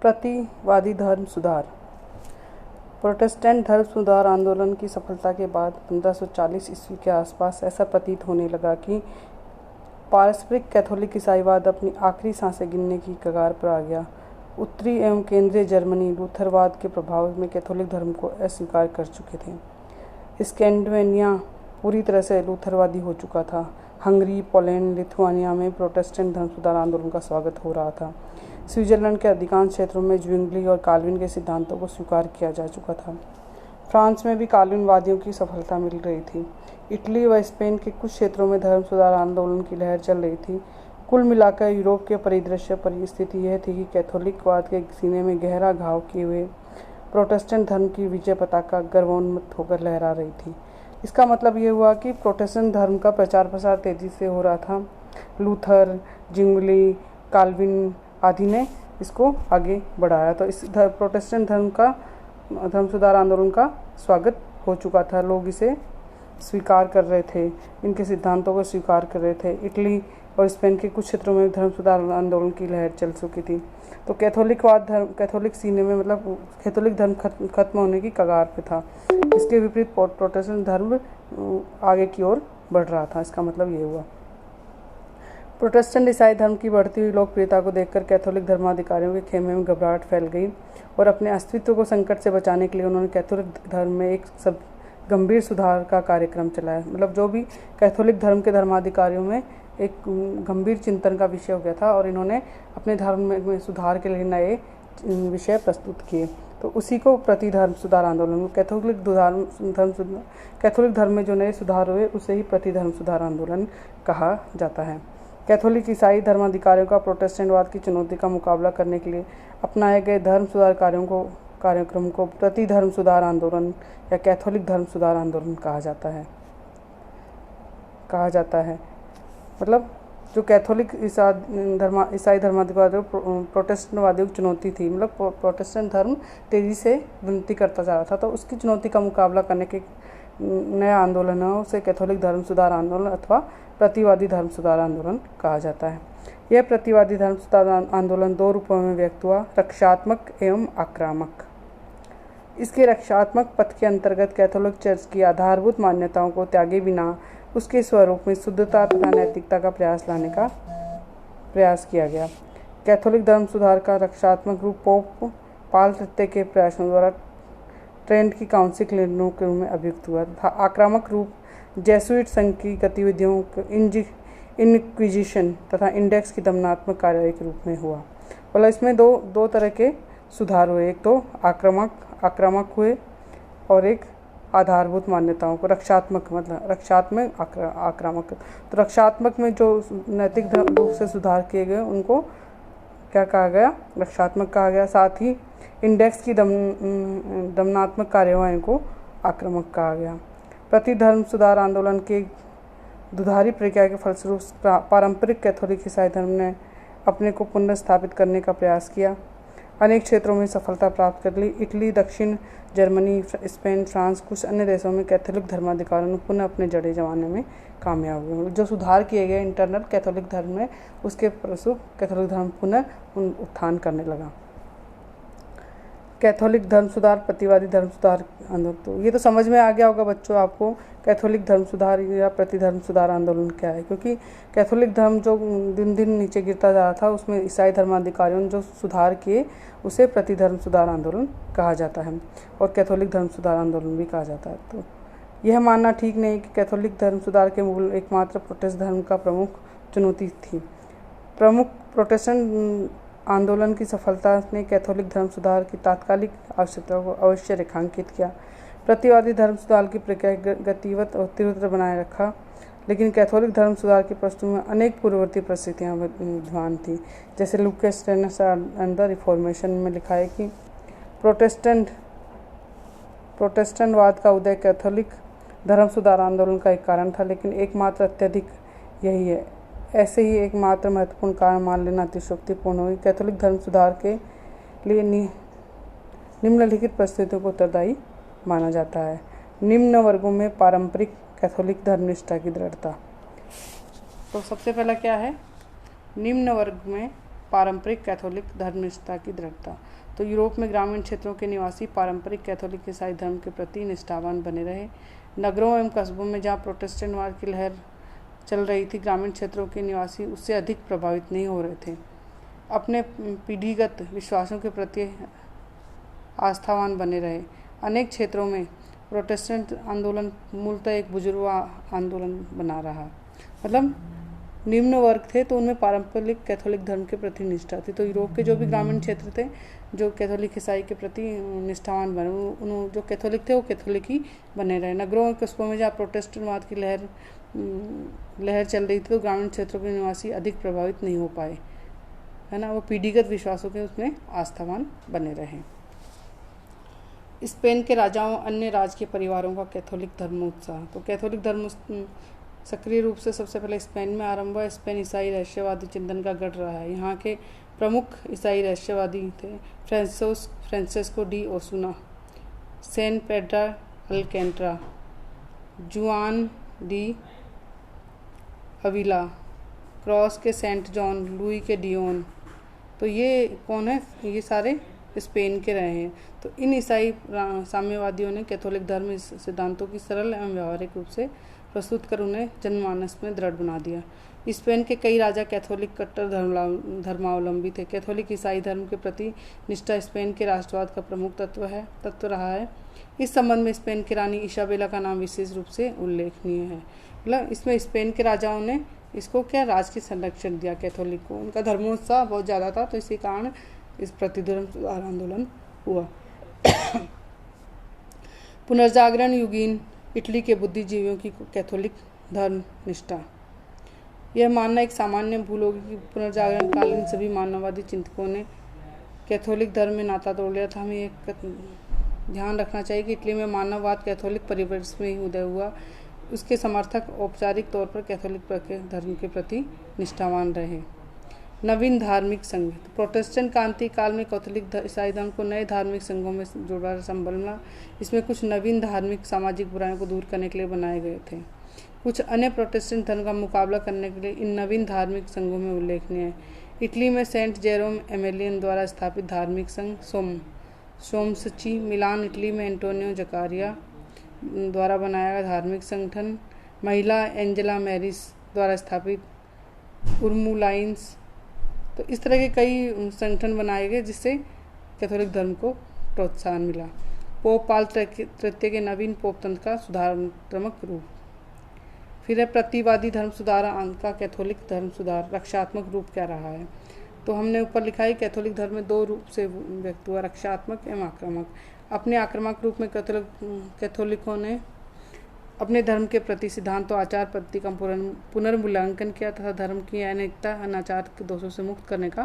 प्रतिवादी धर्म सुधार। प्रोटेस्टेंट धर्म सुधार आंदोलन की सफलता के बाद 1540 ईस्वी के आसपास ऐसा प्रतीत होने लगा कि पारस्परिक कैथोलिक ईसाईवाद अपनी आखिरी सांसें गिनने की कगार पर आ गया। उत्तरी एवं केंद्रीय जर्मनी लूथरवाद के प्रभाव में कैथोलिक धर्म को अस्वीकार कर चुके थे। स्कैंडिनेविया पूरी तरह से लूथरवादी हो चुका था। हंगरी, पोलैंड, लिथुआनिया में प्रोटेस्टेंट धर्म सुधार आंदोलन का स्वागत हो रहा था। स्विट्जरलैंड के अधिकांश क्षेत्रों में ज्विंगली और काल्विन के सिद्धांतों को स्वीकार किया जा चुका था। फ्रांस में भी काल्विनवादियों की सफलता मिल रही थी। इटली व स्पेन के कुछ क्षेत्रों में धर्म सुधार आंदोलन की लहर चल रही थी। कुल मिलाकर यूरोप के परिदृश्य परिस्थिति यह थी कि कैथोलिकवाद के सीने में गहरा घाव किए हुए प्रोटेस्टेंट धर्म की विजय पताका गर्वोन्मुक्त होकर लहरा रही थी। इसका मतलब ये हुआ कि प्रोटेस्टेंट धर्म का प्रचार प्रसार तेजी से हो रहा था। लूथर, ज्विंगली, काल्विन आदि ने इसको आगे बढ़ाया। तो इस प्रोटेस्टेंट धर्म सुधार आंदोलन का स्वागत हो चुका था। लोग इसे स्वीकार कर रहे थे, इनके सिद्धांतों को स्वीकार कर रहे थे। इटली और स्पेन के कुछ क्षेत्रों में धर्म सुधार आंदोलन की लहर चल चुकी थी। तो कैथोलिक सीने में कैथोलिक धर्म खत्म होने की कगार पे था। इसके विपरीत प्रोटेस्टेंट धर्म आगे की ओर बढ़ रहा था। इसका मतलब ये हुआ। प्रोटेस्टेंट ईसाई धर्म की बढ़ती हुई लोकप्रियता को देखकर कैथोलिक धर्माधिकारियों के खेमे में घबराहट फैल गई और अपने अस्तित्व को संकट से बचाने के लिए उन्होंने कैथोलिक धर्म में एक गंभीर सुधार का कार्यक्रम चलाया। मतलब जो भी कैथोलिक धर्म के धर्माधिकारियों में एक गंभीर चिंतन का विषय हो गया था और इन्होंने अपने धर्म में सुधार के लिए नए विषय प्रस्तुत किए। तो उसी को प्रतिधर्म सुधार आंदोलन, कैथोलिक धर्म में जो नए सुधार हुए उसे ही प्रतिधर्म सुधार आंदोलन कहा जाता है। कैथोलिक ईसाई धर्माधिकारियों का प्रोटेस्टेंटवाद की चुनौती का मुकाबला करने के लिए अपनाए गए धर्म सुधार कार्यक्रम को प्रतिधर्म सुधार आंदोलन या कैथोलिक धर्म सुधार आंदोलन कहा जाता है। मतलब जो कैथोलिक ईसाई धर्माधिकारियों प्रोटेस्टेंटवादियों की चुनौती थी, मतलब प्रोटेस्टेंट धर्म तेजी से विनती करता जा रहा था, तो उसकी चुनौती का मुकाबला करने के नया आंदोलन है उसे कैथोलिक धर्म सुधार आंदोलन अथवा प्रतिवादी धर्म सुधार आंदोलन कहा जाता है। यह प्रतिवादी धर्म सुधार आंदोलन दो रूपों में व्यक्त हुआ, रक्षात्मक एवं आक्रामक। इसके रक्षात्मक पथ के अंतर्गत कैथोलिक चर्च की आधारभूत मान्यताओं को त्यागे बिना उसके स्वरूप में शुद्धता तथा नैतिकता का प्रयास किया गया। कैथोलिक धर्म सुधार का रक्षात्मक रूप पोप पाल तृतीय के प्रयासों द्वारा ट्रेंट की काउंसिल के निर्णयों के रूप में अभियुक्त हुआ तथा आक्रामक रूप जेसुइट संघ की गतिविधियों इनक्विजिशन तथा इंडेक्स की दमनात्मक कार्रवाई के रूप में हुआ। मतलब इसमें दो तरह के सुधार हुए, एक तो आक्रामक हुए और एक आधारभूत मान्यताओं को रक्षात्मक आक्रामक। तो रक्षात्मक में जो नैतिक रूप से सुधार किए गए उनको क्या कहा गया, रक्षात्मक कहा गया। साथ ही इंडेक्स की दमनात्मक कार्यवाही को आक्रामक कहा गया। प्रतिधर्म सुधार आंदोलन के दुधारी प्रक्रिया के फलस्वरूप पारंपरिक कैथोलिक ईसाई धर्म ने अपने को पुनर्स्थापित करने का प्रयास किया। अनेक क्षेत्रों में सफलता प्राप्त कर ली। इटली, दक्षिण जर्मनी, स्पेन, फ्रांस, कुछ अन्य देशों में कैथोलिक धर्माधिकारियों ने पुनः अपने जड़ें जमाने में कामयाब हुए। जो सुधार किए गए इंटरनल कैथोलिक धर्म में, उसके फलस्वरूप कैथोलिक धर्म पुनः उत्थान करने लगा। कैथोलिक धर्म सुधार, प्रतिवादी धर्म सुधार आंदोलन, तो ये तो समझ में आ गया होगा बच्चों आपको कैथोलिक धर्म सुधार या प्रतिधर्म सुधार आंदोलन क्या है। क्योंकि कैथोलिक धर्म जो दिन दिन नीचे गिरता जा रहा था, उसमें ईसाई धर्माधिकारियों ने जो सुधार किए उसे प्रतिधर्म सुधार आंदोलन कहा जाता है और कैथोलिक धर्म सुधार आंदोलन भी कहा जाता है। तो यह मानना ठीक नहीं कि कैथोलिक धर्म सुधार के मूल एकमात्र प्रोटेस्टेंट धर्म का प्रमुख चुनौती थी। प्रमुख प्रोटेस्टेंट आंदोलन की सफलता ने कैथोलिक धर्म सुधार की तात्कालिक आवश्यकता को अवश्य रेखांकित किया। प्रतिवादी धर्म सुधार की प्रक्रिया गतिवत और तीव्र बनाए रखा, लेकिन कैथोलिक धर्म सुधार की पृष्ठभूमि में अनेक पूर्ववर्ती परिस्थितियां विद्यमान थी। जैसे लुकास रेनेस एंड द रिफॉर्मेशन में लिखा है कि प्रोटेस्टेंटवाद का उदय कैथोलिक धर्म सुधार आंदोलन का एक कारण था, लेकिन एकमात्र अत्यधिक यही है। ऐसे ही एकमात्र महत्वपूर्ण कारण मान लेना अतिशयोक्तिपूर्ण हुई। कैथोलिक धर्म सुधार के लिए निम्नलिखित परिस्थितियों को उत्तरदायी माना जाता है। निम्न वर्गों में पारंपरिक कैथोलिक धर्मनिष्ठा की दृढ़ता। तो सबसे पहला क्या है, निम्न वर्ग में पारंपरिक कैथोलिक धर्मनिष्ठा की दृढ़ता। तो यूरोप में ग्रामीण क्षेत्रों के निवासी पारंपरिक कैथोलिक ईसाई धर्म के प्रति निष्ठावान बने रहे। नगरों एवं कस्बों में जहाँ प्रोटेस्टेंटवाद की लहर चल रही थी, ग्रामीण क्षेत्रों के निवासी उससे अधिक प्रभावित नहीं हो रहे थे। अपने पीढ़ीगत विश्वासों के प्रति आस्थावान बने रहे। अनेक क्षेत्रों में प्रोटेस्टेंट आंदोलन मूलतः एक बुजुर्ग आंदोलन बना रहा। मतलब निम्न वर्ग थे तो उनमें पारंपरिक कैथोलिक धर्म के प्रति निष्ठा थी। तो यूरोप के जो भी ग्रामीण क्षेत्र थे जो कैथोलिक ईसाई के प्रति निष्ठावान बने, उन जो कैथोलिक थे वो कैथोलिक ही बने रहे। नगरों और कस्बों में जहाँ प्रोटेस्टेंटवाद की लहर चल रही थी तो ग्रामीण क्षेत्रों के निवासी अधिक प्रभावित नहीं हो पाए, है ना। वो पीढ़ीगत विश्वासों के उसमें आस्थावान बने रहे। स्पेन के राजाओं अन्य राजकीय परिवारों का कैथोलिक धर्म उत्साह। तो कैथोलिक धर्म सक्रिय रूप से सबसे पहले स्पेन में आरंभ हुआ। स्पेन ईसाई रहस्यवादी चिंतन का गढ़ रहा है। यहाँ के प्रमुख ईसाई रहस्यवादी थे फ्रांसिस्को डी ओसुना, सेंट पेड्रा अल्कैंट्रा, जुआन डी अविला, क्रॉस के सेंट जॉन, लुई के डियोन। तो ये कौन है? ये सारे स्पेन के रहे हैं। तो इन ईसाई साम्यवादियों ने कैथोलिक धर्म सिद्धांतों की सरल एवं व्यवहारिक रूप से प्रस्तुत कर उन्हें जनमानस में दृढ़ बना दिया। स्पेन के कई राजा कैथोलिक कट्टर धर्मावलंबी थे। कैथोलिक ईसाई धर्म के प्रति निष्ठा स्पेन के राष्ट्रवाद का प्रमुख तत्व रहा है। इस संबंध में स्पेन की रानी इसाबेला का नाम विशेष रूप से उल्लेखनीय है। मतलब इसमें स्पेन के राजाओं ने इसको क्या राज की संरक्षण दिया कैथोलिक को। उनका धर्मोत्साह बहुत ज़्यादा था तो इसी कारण इस प्रतिधर्म सुधार आंदोलन हुआ। पुनर्जागरण युगीन इटली के बुद्धिजीवियों की कैथोलिक धर्म निष्ठा। यह मानना एक सामान्य भूल होगी कि पुनर्जागरण कालीन सभी मानववादी चिंतकों ने कैथोलिक धर्म में नाता तोड़ लिया था। हमें एक ध्यान रखना चाहिए कि इटली में मानववाद कैथोलिक परिवेश में ही उदय हुआ। उसके समर्थक औपचारिक तौर पर कैथोलिक धर्म के प्रति निष्ठावान रहे। नवीन धार्मिक संघ। प्रोटेस्टेंट क्रांति काल में कैथोलिक ईसाई धर्म को नए धार्मिक संघों में जोड़ा संभलना। इसमें कुछ नवीन धार्मिक सामाजिक बुराइयों को दूर करने के लिए बनाए गए थे। कुछ अन्य प्रोटेस्टेंट धर्म का मुकाबला करने के लिए इन नवीन धार्मिक संघों में उल्लेखनीय है। इटली में सेंट जेरोम एमेलियन द्वारा स्थापित धार्मिक संघ सोमसची। मिलान इटली में एंटोनियो जकारिया द्वारा बनाया गया धार्मिक संगठन। महिला एंजेला मैरिस द्वारा स्थापित उर्मुलाइंस। तो इस तरह के कई संगठन बनाए गए जिससे कैथोलिक धर्म को प्रोत्साहन मिला। पोप पाल तृतीय के नवीन पोप तंत्र का सुधारात्मक रूप। फिर है प्रतिवादी धर्म सुधार का कैथोलिक धर्म सुधार रक्षात्मक रूप क्या रहा है। तो हमने ऊपर लिखा है कैथोलिक धर्म में दो रूप से व्यक्त हुआ, रक्षात्मक एवं आक्रामक। अपने आक्रामक रूप में कैथोलिकों ने अपने धर्म के प्रति सिद्धांत और आचार पद्धति का पुनर्मूल्यांकन किया तथा धर्म की अनैतिकता अनाचार के दोषों से मुक्त करने का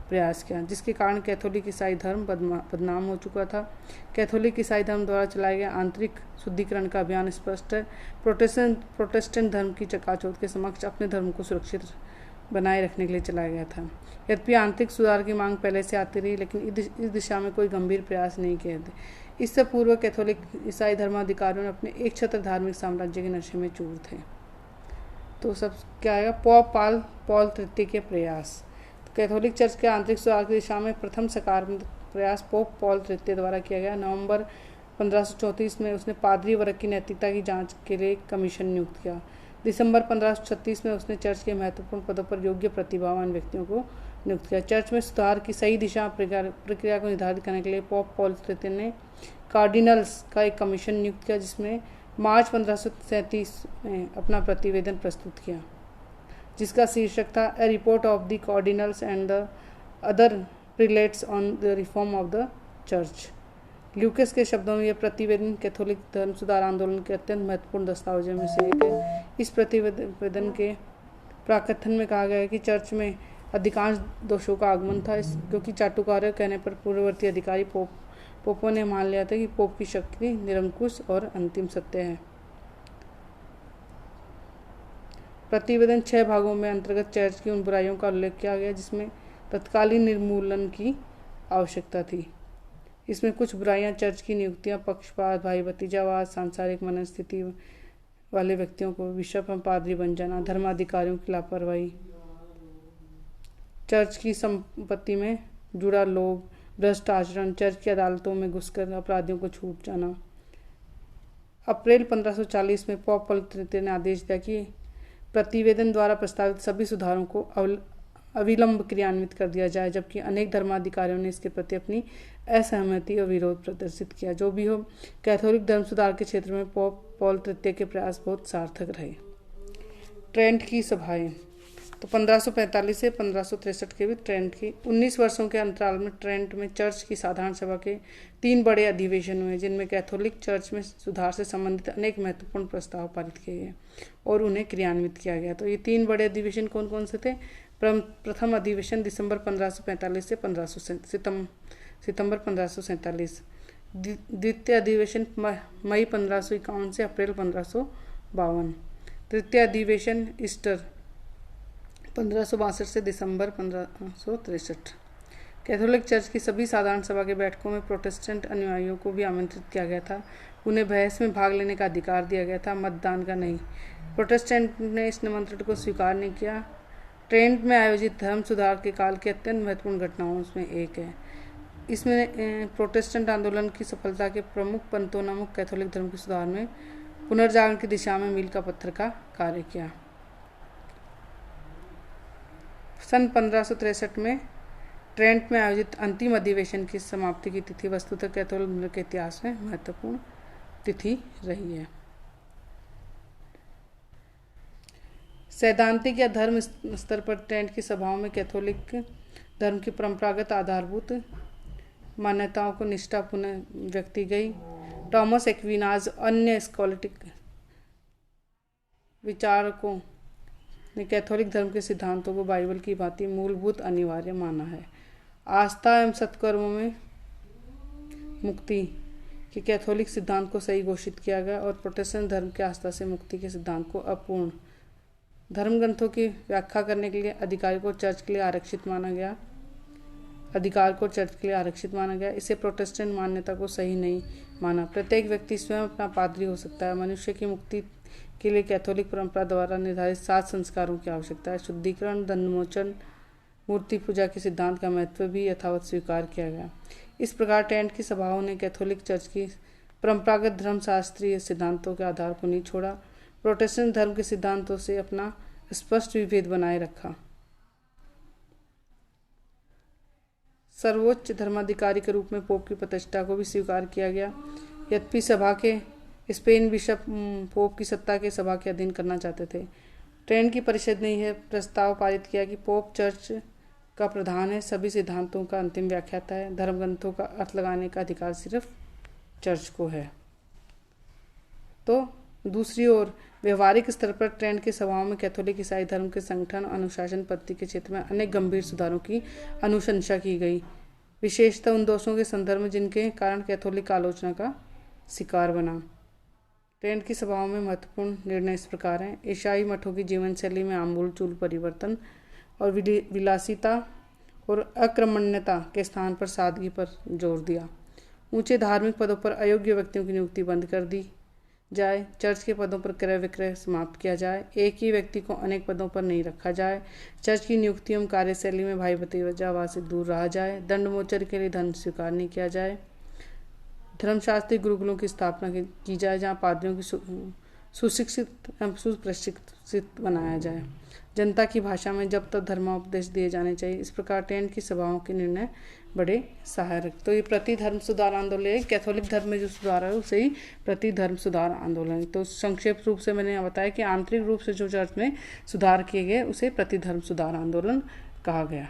प्रयास किया, जिसके कारण कैथोलिक ईसाई धर्म बदनाम हो चुका था। कैथोलिक ईसाई धर्म द्वारा चलाए गए आंतरिक शुद्धिकरण का अभियान स्पष्ट है। प्रोटेस्टेंट धर्म की चकाचौंध के समक्ष अपने धर्म को सुरक्षित बनाए रखने के लिए चलाया गया था। यद्यपि आंतरिक सुधार की मांग पहले से आती रही, लेकिन इस दिशा में कोई गंभीर प्रयास नहीं किए थे। इससे पूर्व कैथोलिक ईसाई धर्माधिकारियों ने अपने एक छत्र धार्मिक साम्राज्य के नशे में चूर थे। तो सब क्या आएगा? पोप पॉल तृतीय के प्रयास। तो कैथोलिक चर्च के आंतरिक सुधार की दिशा में प्रथम सकारात्मक प्रयास पोप पॉल तृतीय द्वारा किया गया। नवंबर 1534 में उसने पादरी वर्ग की नैतिकता की जांच के लिए एक कमीशन नियुक्त किया। दिसंबर 1536 में उसने चर्च के महत्वपूर्ण पदों पर योग्य प्रतिभावान व्यक्तियों को नियुक्त किया। चर्च में सुधार की सही दिशा प्रक्रिया को निर्धारित करने के लिए पोप पॉल तृतीय ने कार्डिनल्स का एक कमीशन नियुक्त किया, जिसमें मार्च 1537 में अपना प्रतिवेदन प्रस्तुत किया, जिसका शीर्षक था a report of the cardinals and the other prelates on the reform of the church. Lucas के शब्दों में यह प्रतिवेदन कैथोलिक धर्म सुधार आंदोलन के अत्यंत महत्वपूर्ण दस्तावेजों में से एक है। इस प्रतिवेदन के प्राकथन में कहा गया है कि चर्च में अधिकांश दोषों का आगमन था, क्योंकि चाटुकार्य कहने पर पूर्ववर्ती अधिकारी पोपों ने मान लिया था कि पोप की शक्ति निरंकुश और अंतिम सत्य है। प्रतिवेदन 6 भागों में अंतर्गत चर्च की उन बुराइयों का उल्लेख किया गया जिसमें तत्कालीन निर्मूलन की आवश्यकता थी। इसमें कुछ बुराइयां चर्च की नियुक्तियां, पक्षपात, भाई भतीजावाद, सांसारिक मनस्थिति वाले व्यक्तियों को बिशप एवं पादरी बन जाना, धर्माधिकारियों की लापरवाही, चर्च की संपत्ति में जुड़ा लोभ, भ्रष्ट आचरण, चर्च की अदालतों में घुसकर अपराधियों को छूट जाना। अप्रैल 1540 में पोप पॉल तृतीय ने आदेश दिया कि प्रतिवेदन द्वारा प्रस्तावित सभी सुधारों को अविलंब क्रियान्वित कर दिया जाए, जबकि अनेक धर्माधिकारियों ने इसके प्रति अपनी असहमति और विरोध प्रदर्शित किया। जो भी हो, कैथोलिक धर्म सुधार के क्षेत्र में पोप पॉल तृतीय के प्रयास बहुत सार्थक रहे। ट्रेंट की सभाएं तो 1545 से 1563 के बीच ट्रेंट की 19 वर्षों के अंतराल में ट्रेंट में चर्च की साधारण सभा के 3 बड़े अधिवेशन हुए, जिनमें कैथोलिक चर्च में सुधार से संबंधित अनेक महत्वपूर्ण प्रस्ताव पारित किए गए और उन्हें क्रियान्वित किया गया। तो ये 3 बड़े अधिवेशन कौन कौन से थे? प्रथम अधिवेशन दिसंबर 1545 से सितंबर 1547, द्वितीय अधिवेशन मई 1551 से अप्रैल 1552, तृतीय अधिवेशन ईस्टर 1562 से दिसंबर 1563। कैथोलिक चर्च की सभी साधारण सभा के बैठकों में प्रोटेस्टेंट अनुयायियों को भी आमंत्रित किया गया था। उन्हें बहस में भाग लेने का अधिकार दिया गया था, मतदान का नहीं। प्रोटेस्टेंट ने इस निमंत्रण को स्वीकार नहीं किया। ट्रेंट में आयोजित धर्म सुधार के काल की अत्यंत महत्वपूर्ण घटनाओं में एक है। इसमें प्रोटेस्टेंट आंदोलन की सफलता के प्रमुख पंथों नामक कैथोलिक धर्म के सुधार में पुनर्जागरण की दिशा में मील का पत्थर का कार्य किया। सन 1563 में ट्रेंट में आयोजित अंतिम अधिवेशन की समाप्ति की तिथि वस्तुतः कैथोलिक धर्म के इतिहास में महत्वपूर्ण तिथि रही है। सैद्धांतिक या धर्म स्तर पर ट्रेंट की सभाओं में कैथोलिक धर्म की परंपरागत आधारभूत मान्यताओं को निष्ठापूर्ण व्यक्ति गई। टॉमस एक्विनाज अन्य स्कॉलिस्टिक विचारकों ने कैथोलिक धर्म के सिद्धांतों को बाइबल की भांति मूलभूत अनिवार्य माना है। आस्था एवं सत्कर्मों में मुक्ति के कैथोलिक सिद्धांत को सही घोषित किया गया और प्रोटेस्टेंट धर्म के आस्था से मुक्ति के सिद्धांत को अपूर्ण। धर्म ग्रंथों की व्याख्या करने के लिए अधिकार को चर्च के लिए आरक्षित माना गया। इसे प्रोटेस्टेंट मान्यता को सही नहीं माना। प्रत्येक व्यक्ति स्वयं अपना पादरी हो सकता है। मनुष्य की मुक्ति के लिए कैथोलिक परंपरा द्वारा निर्धारित 7 संस्कारों की आवश्यकता है। शुद्धिकरण, दंडमोचन, मूर्ति पूजा के सिद्धांत का महत्व भी यथावत स्वीकार किया गया। इस प्रकार ट्रेंट की सभाओं ने कैथोलिक चर्च की परंपरागत धर्मशास्त्रीय सिद्धांतों के आधार को नहीं छोड़ा, प्रोटेस्टेंट धर्म के सिद्धांतों से अपना स्पष्ट विभेद बनाए रखा। सर्वोच्च धर्माधिकारी के रूप में पोप की प्रतिष्ठा को भी स्वीकार किया गया। यद्यपि सभा के स्पेन बिशप पोप की सत्ता के सभा के अधीन करना चाहते थे। ट्रेंट की परिषद ने यह प्रस्ताव पारित किया कि पोप चर्च का प्रधान है, सभी सिद्धांतों का अंतिम व्याख्याता है, धर्म ग्रंथों का अर्थ लगाने का अधिकार सिर्फ चर्च को है। तो दूसरी ओर व्यवहारिक स्तर पर ट्रेंट की सभाओं में कैथोलिक ईसाई धर्म के संगठन अनुशासन पद्धति के क्षेत्र में अनेक गंभीर सुधारों की अनुशंसा की गई, विशेषतः उन दोषों के संदर्भ में जिनके कारण कैथोलिक आलोचना का शिकार बना। ट्रेंट की सभाओं में महत्वपूर्ण निर्णय इस प्रकार हैं। ईसाई मठों की जीवन शैली में आमूलचूल परिवर्तन और विलासिता और अक्रमण्यता के स्थान पर सादगी पर जोर दिया। ऊंचे धार्मिक पदों पर अयोग्य व्यक्तियों की नियुक्ति बंद कर दी जाए। चर्च के पदों पर क्रय विक्रय समाप्त किया जाए। एक ही व्यक्ति को अनेक पदों पर नहीं रखा जाए। चर्च की नियुक्तियों में कार्यशैली में भाई भतीजावाद से दूर रहा जाए। दंडमोचन के लिए धन स्वीकार नहीं किया जाए। धर्मशास्त्री गुरुकुलों की स्थापना की जाए, जहाँ पादरियों की सुशिक्षित एवं सुप्रशिक्षित बनाया जाए। जनता की भाषा में जब तक धर्मोपदेश दिए जाने चाहिए। इस प्रकार ट्रेंट की सभाओं के निर्णय बड़े सहायक। तो ये प्रति धर्म सुधार आंदोलन, कैथोलिक धर्म में जो सुधार है उसे ही प्रति धर्म सुधार आंदोलन। तो संक्षेप रूप से मैंने बताया कि आंतरिक रूप से जो चर्च में सुधार किए गए उसे प्रति धर्म सुधार आंदोलन कहा गया।